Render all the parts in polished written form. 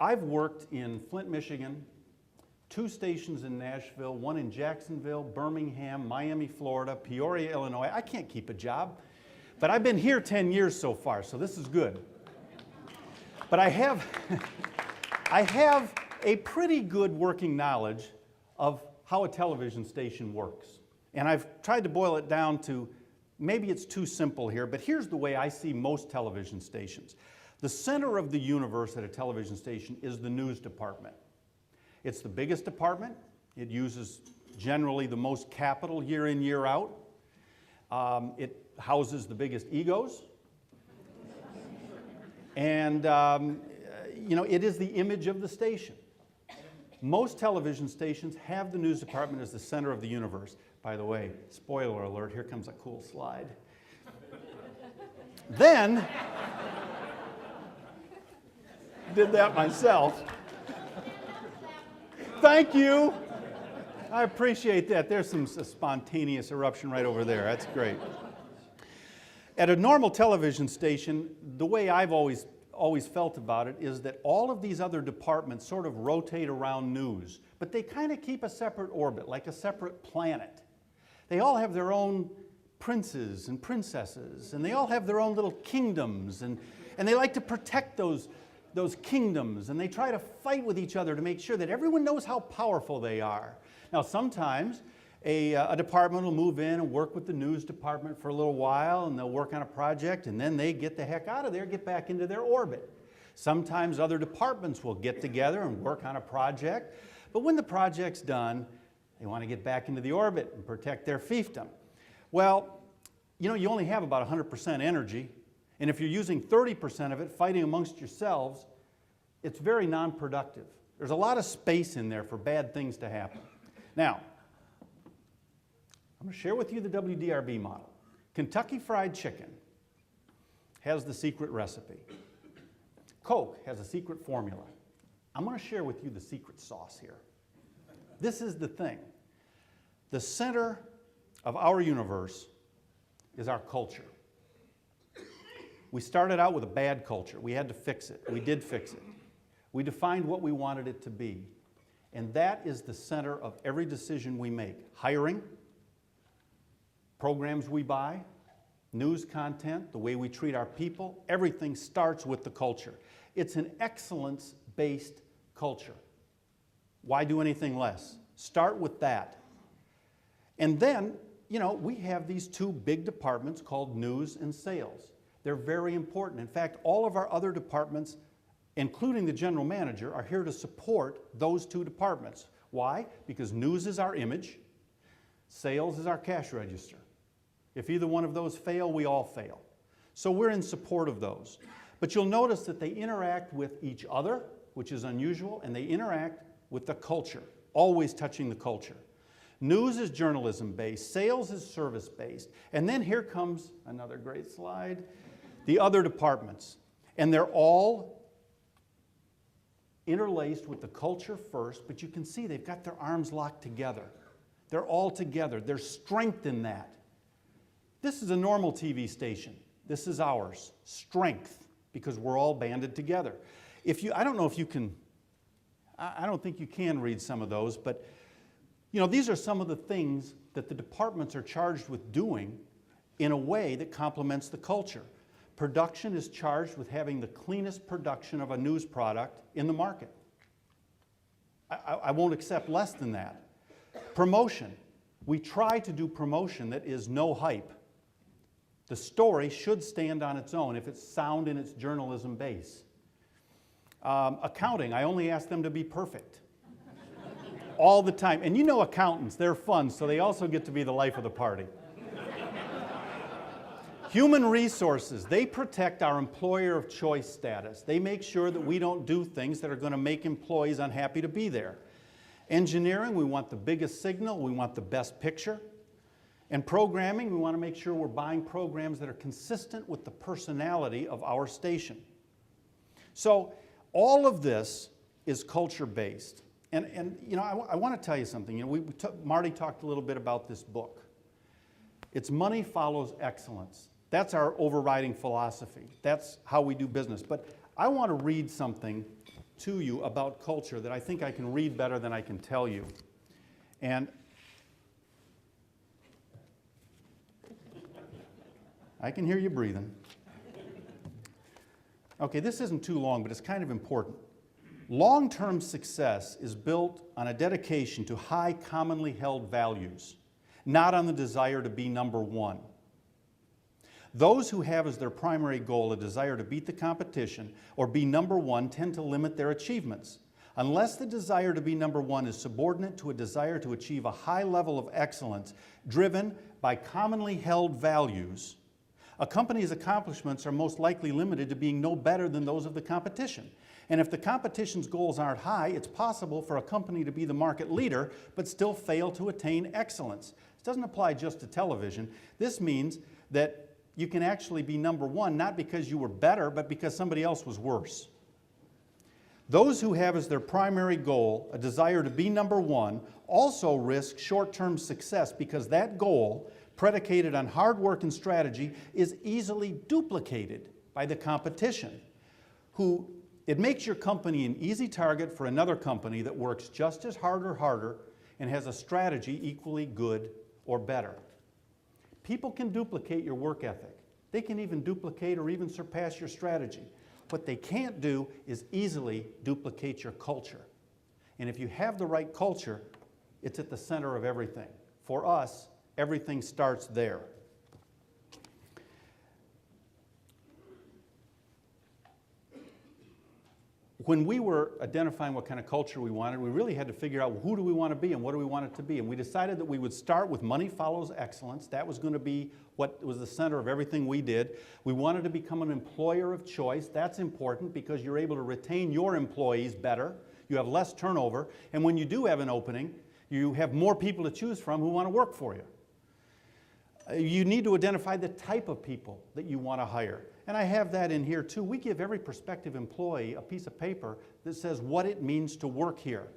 I've worked in Flint, Michigan, 2 stations in Nashville, 1 in Jacksonville, Birmingham, Miami, Florida, Peoria, Illinois. I can't keep a job, but I've been here 10 years so far, so this is good. But I have, I have a pretty good working knowledge of how a television station works. And I've tried to boil it down to, maybe it's too simple here, but here's the way I see most television stations. The center of the universe at a television station is the news department. It's the biggest department. It uses generally the most capital year in, year out. It houses the biggest egos. And you know, it is the image of the station. Most television stations have the news department as the center of the universe. By the way, spoiler alert, here comes a cool slide. Then, did that myself. Thank you. I appreciate that. There's some spontaneous eruption right over there. That's great. At a normal television station, the way I've always felt about it is that all of these other departments sort of rotate around news, but they kind of keep a separate orbit, like a separate planet. They all have their own princes and princesses, and they all have their own little kingdoms, and they like to protect those kingdoms, and they try to fight with each other to make sure that everyone knows how powerful they are. Now, sometimes a department will move in and work with the news department for a little while, and they'll work on a project, and then they get the heck out of there, get back into their orbit. Sometimes other departments will get together and work on a project, but when the project's done, they want to get back into the orbit and protect their fiefdom. Well, you know, you only have about 100% energy, and if you're using 30% of it fighting amongst yourselves, it's very non-productive. There's a lot of space in there for bad things to happen. Now, I'm going to share with you the WDRB model. Kentucky Fried Chicken has the secret recipe. Coke has a secret formula. I'm going to share with you the secret sauce here. This is the thing. The center of our universe is our culture. We started out with a bad culture. We had to fix it. We did fix it. We defined what we wanted it to be. And that is the center of every decision we make. Hiring, programs we buy, news content, the way we treat our people, everything starts with the culture. It's an excellence-based culture. Why do anything less? Start with that. And then, you know, we have these 2 big departments called news and sales. They're very important. In fact, all of our other departments, including the general manager, are here to support those 2 departments. Why? Because news is our image, sales is our cash register. If either one of those fail, we all fail. So we're in support of those. But you'll notice that they interact with each other, which is unusual, and they interact with the culture, always touching the culture. News is journalism-based, sales is service-based, and then here comes another great slide, the other departments. And they're all interlaced with the culture first, but you can see they've got their arms locked together. They're all together. There's strength in that. This is a normal TV station. This is ours. Strength, because we're all banded together. I don't know if you can, I don't think you can read some of those, but you know, these are some of the things that the departments are charged with doing in a way that complements the culture. Production is charged with having the cleanest production of a news product in the market. I won't accept less than that. Promotion. We try to do promotion that is no hype. The story should stand on its own if it's sound in its journalism base. Accounting, I only ask them to be perfect. All the time. And you know accountants, they're fun, so they also get to be the life of the party. Human resources, they protect our employer of choice status. They make sure that we don't do things that are going to make employees unhappy to be there. Engineering, we want the biggest signal, we want the best picture. And programming, we want to make sure we're buying programs that are consistent with the personality of our station. So all of this is culture-based. And you know, I want to tell you something. You know, Marty talked a little bit about this book. It's money follows excellence. That's our overriding philosophy. That's how we do business. But I want to read something to you about culture that I think I can read better than I can tell you. And I can hear you breathing. Okay, this isn't too long, but it's kind of important. Long-term success is built on a dedication to high commonly held values, not on the desire to be number one. Those who have as their primary goal a desire to beat the competition or be number one tend to limit their achievements. Unless the desire to be number one is subordinate to a desire to achieve a high level of excellence driven by commonly held values, a company's accomplishments are most likely limited to being no better than those of the competition. And if the competition's goals aren't high, it's possible for a company to be the market leader but still fail to attain excellence. This doesn't apply just to television. This means that you can actually be number one not because you were better, but because somebody else was worse. Those who have as their primary goal a desire to be number one also risk short-term success because that goal, predicated on hard work and strategy, is easily duplicated by the competition. It makes your company an easy target for another company that works just as hard or harder and has a strategy equally good or better. People can duplicate your work ethic. They can even duplicate or even surpass your strategy. What they can't do is easily duplicate your culture. And if you have the right culture, it's at the center of everything. For us, everything starts there. When we were identifying what kind of culture we wanted, we really had to figure out who do we want to be and what do we want it to be. And we decided that we would start with money follows excellence. That was going to be what was the center of everything we did. We wanted to become an employer of choice. That's important because you're able to retain your employees better. You have less turnover. And when you do have an opening, you have more people to choose from who want to work for you. You need to identify the type of people that you want to hire. And I have that in here too. We give every prospective employee a piece of paper that says what it means to work here.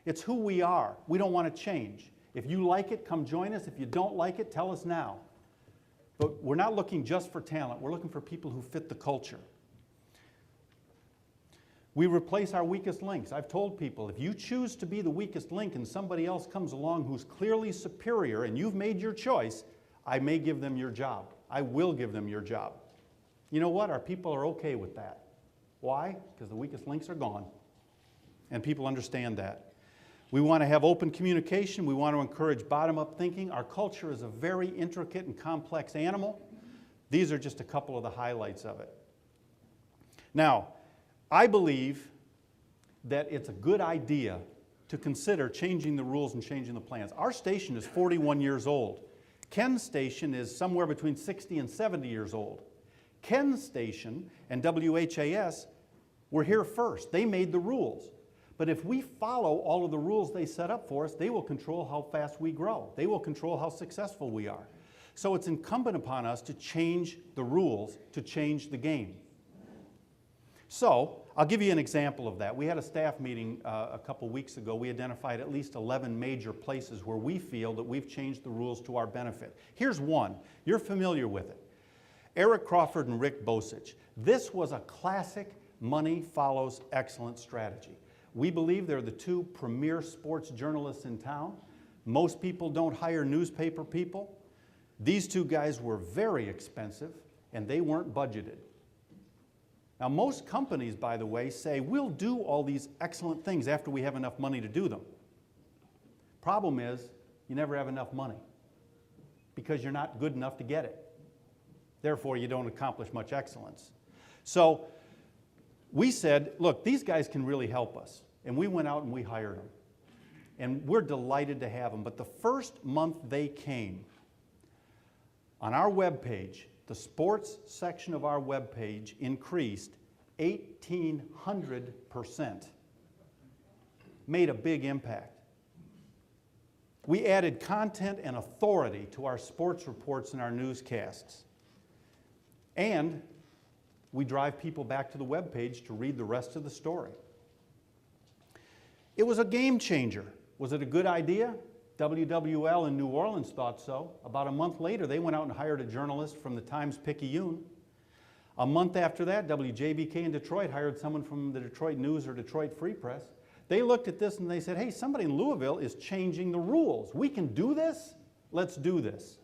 It's who we are. We don't want to change. If you like it, come join us. If you don't like it, tell us now. But we're not looking just for talent. We're looking for people who fit the culture. We replace our weakest links. I've told people, if you choose to be the weakest link and somebody else comes along who's clearly superior and you've made your choice, I may give them your job. I will give them your job. You know what? Our people are okay with that. Why? Because the weakest links are gone. And people understand that. We want to have open communication. We want to encourage bottom-up thinking. Our culture is a very intricate and complex animal. These are just a couple of the highlights of it. Now, I believe that it's a good idea to consider changing the rules and changing the plans. Our station is 41 years old. Ken's station is somewhere between 60 and 70 years old. Ken's station and WHAS were here first. They made the rules. But if we follow all of the rules they set up for us, they will control how fast we grow. They will control how successful we are. So it's incumbent upon us to change the rules, to change the game. So I'll give you an example of that. We had a staff meeting a couple weeks ago. We identified at least 11 major places where we feel that we've changed the rules to our benefit. Here's one. You're familiar with it. Eric Crawford and Rick Bosich. This was a classic money follows excellence strategy. We believe they're the two premier sports journalists in town. Most people don't hire newspaper people. These two guys were very expensive and they weren't budgeted. Now most companies, by the way, say we'll do all these excellent things after we have enough money to do them. Problem is, you never have enough money because you're not good enough to get it. Therefore, you don't accomplish much excellence. So we said, look, these guys can really help us. And we went out and we hired them. And we're delighted to have them. But the first month they came, on our webpage, the sports section of our webpage increased 1,800%. Made a big impact. We added content and authority to our sports reports and our newscasts. And we drive people back to the webpage to read the rest of the story. It was a game changer. Was it a good idea? WWL in New Orleans thought so. About a month later, they went out and hired a journalist from the Times-Picayune. A month after that, WJBK in Detroit hired someone from the Detroit News or Detroit Free Press. They looked at this and they said, hey, somebody in Louisville is changing the rules. We can do this? Let's do this.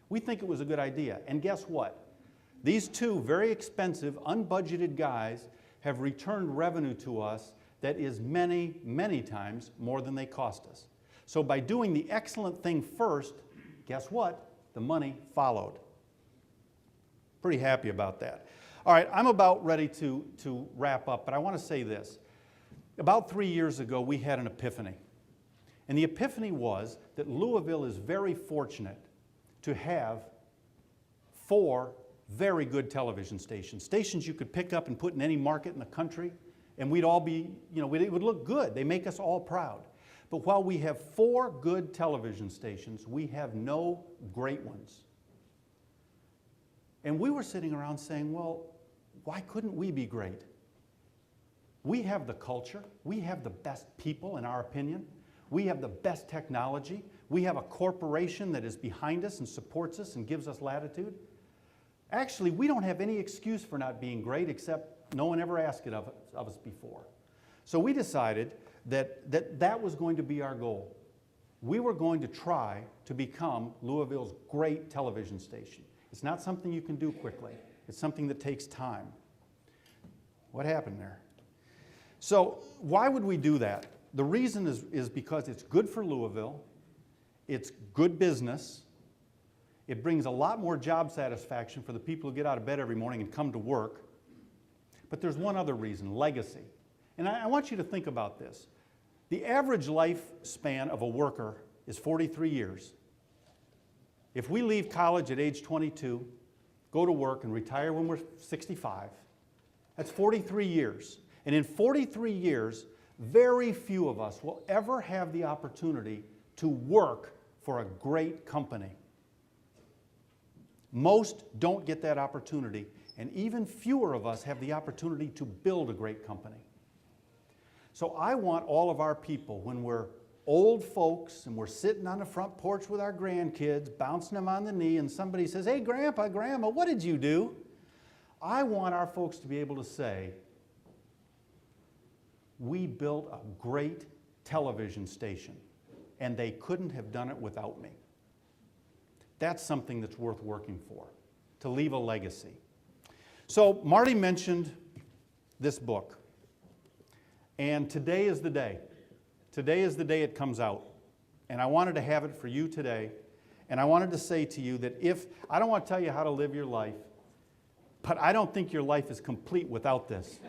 We think it was a good idea. And guess what? These two very expensive, unbudgeted guys have returned revenue to us that is many, many times more than they cost us. So by doing the excellent thing first, guess what? The money followed. Pretty happy about that. All right, I'm about ready to wrap up, but I want to say this. About 3 years ago, we had an epiphany. And the epiphany was that Louisville is very fortunate to have 4 very good television stations. Stations you could pick up and put in any market in the country, and we'd all be, it would look good. They make us all proud. But while we have 4 good television stations, we have no great ones. And we were sitting around saying, well, why couldn't we be great? We have the culture. We have the best people, in our opinion. We have the best technology. We have a corporation that is behind us and supports us and gives us latitude. Actually, we don't have any excuse for not being great, except no one ever asked it of us before. So we decided that was going to be our goal. We were going to try to become Louisville's great television station. It's not something you can do quickly. It's something that takes time. What happened there? So why would we do that? The reason is because it's good for Louisville, it's good business, it brings a lot more job satisfaction for the people who get out of bed every morning and come to work. But there's one other reason, legacy. And I want you to think about this. The average lifespan of a worker is 43 years. If we leave college at age 22, go to work and retire when we're 65, that's 43 years. And in 43 years, very few of us will ever have the opportunity to work for a great company. Most don't get that opportunity, and even fewer of us have the opportunity to build a great company. So I want all of our people, when we're old folks and we're sitting on the front porch with our grandkids, bouncing them on the knee, and somebody says, hey, Grandpa, Grandma, what did you do? I want our folks to be able to say, we built a great television station, and they couldn't have done it without me. That's something that's worth working for, to leave a legacy. So Marty mentioned this book, and today is the day. Today is the day it comes out, and I wanted to have it for you today, and I wanted to say to you that I don't want to tell you how to live your life, but I don't think your life is complete without this.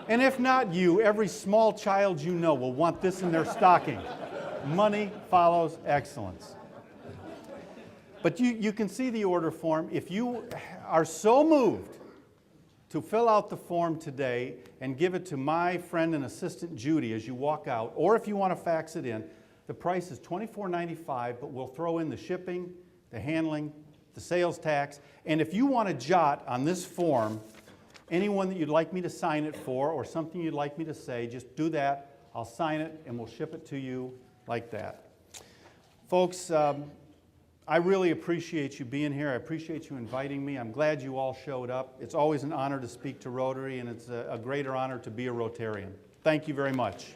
And if not you, every small child you know will want this in their stocking. Money follows excellence. But you can see the order form. If you are so moved to fill out the form today and give it to my friend and assistant Judy as you walk out, or if you want to fax it in, the price is $24.95, but we'll throw in the shipping, the handling, the sales tax. And if you want to jot on this form anyone that you'd like me to sign it for or something you'd like me to say, just do that. I'll sign it and we'll ship it to you like that. Folks, I really appreciate you being here. I appreciate you inviting me. I'm glad you all showed up. It's always an honor to speak to Rotary, and it's a greater honor to be a Rotarian. Thank you very much.